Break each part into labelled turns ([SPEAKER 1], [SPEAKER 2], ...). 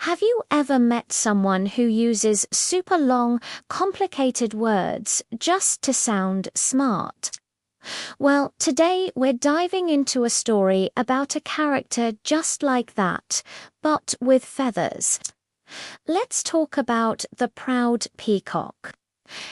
[SPEAKER 1] Have you ever met someone who uses super long, complicated words just to sound smart? Well, today we're diving into a story about a character just like that, but with feathers. Let's talk about the proud peacock.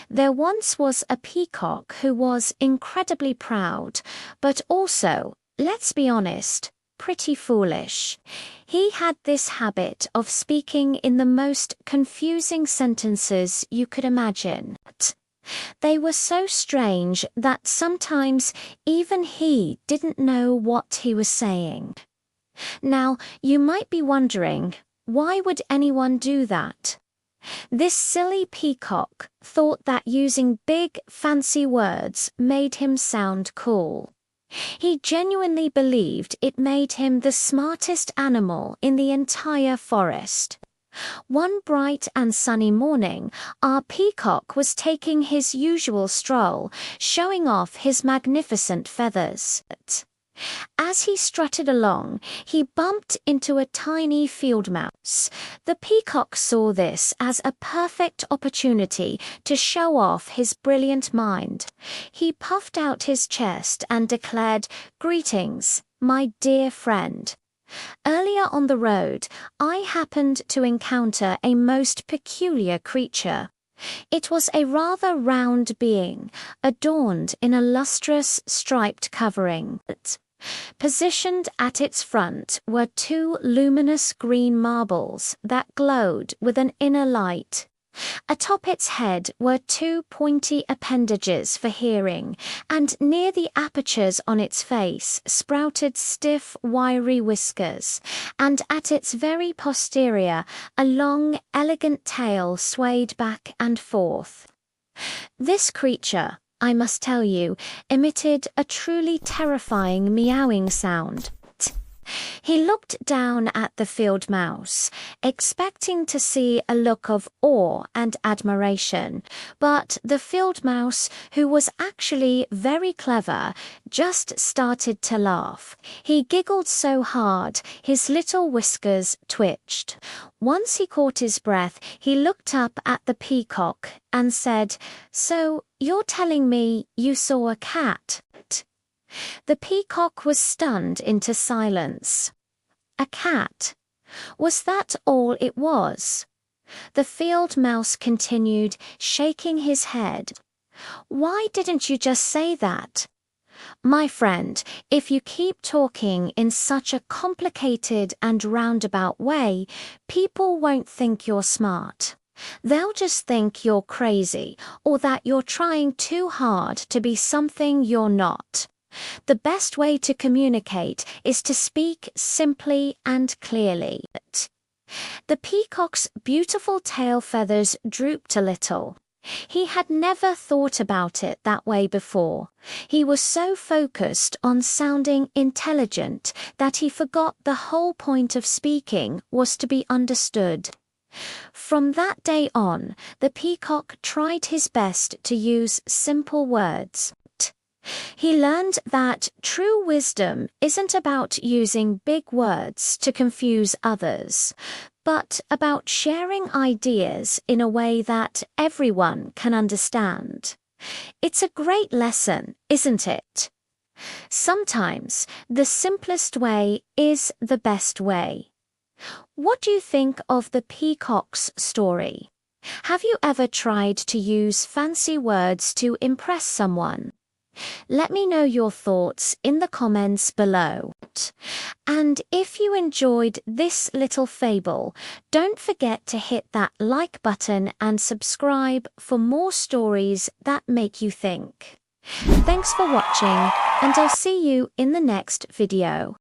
[SPEAKER 1] There once was a peacock who was incredibly proud, but also, let's be honest, pretty foolish. He had this habit of speaking in the most confusing sentences you could imagine. They were so strange that sometimes even he didn't know what he was saying. Now, you might be wondering, why would anyone do that? This silly peacock thought that using big, fancy words made him sound cool. He genuinely believed it made him the smartest animal in the entire forest. One bright and sunny morning, our peacock was taking his usual stroll, showing off his magnificent feathers. As he strutted along, he bumped into a tiny field mouse. The peacock saw this as a perfect opportunity to show off his brilliant mind. He puffed out his chest and declared, "Greetings, my dear friend. Earlier on the road, I happened to encounter a most peculiar creature. It was a rather round being, adorned in a lustrous, striped covering. Positioned at its front were two luminous green marbles that glowed with an inner light. Atop its head were two pointy appendages for hearing, and near the apertures on its face sprouted stiff, wiry whiskers, and at its very posterior a long, elegant tail swayed back and forth. This creature, I must tell you, emitted a truly terrifying meowing sound. He looked down at the field mouse, expecting to see a look of awe and admiration, but the field mouse, who was actually very clever, just started to laugh. He giggled so hard, his little whiskers twitched. Once he caught his breath, he looked up at the peacock and said, "So, you're telling me you saw a cat?" The peacock was stunned into silence. A cat? Was that all it was? The field mouse continued, shaking his head. "Why didn't you just say that? My friend, if you keep talking in such a complicated and roundabout way, people won't think you're smart. They'll just think you're crazy, or that you're trying too hard to be something you're not. The best way to communicate is to speak simply and clearly." The peacock's beautiful tail feathers drooped a little. He had never thought about it that way before. He was so focused on sounding intelligent that he forgot the whole point of speaking was to be understood. From that day on, the peacock tried his best to use simple words. He learned that true wisdom isn't about using big words to confuse others, but about sharing ideas in a way that everyone can understand. It's a great lesson, isn't it? Sometimes the simplest way is the best way. What do you think of the peacock's story? Have you ever tried to use fancy words to impress someone? Let me know your thoughts in the comments below. And if you enjoyed this little fable, don't forget to hit that like button and subscribe for more stories that make you think. Thanks for watching, and I'll see you in the next video.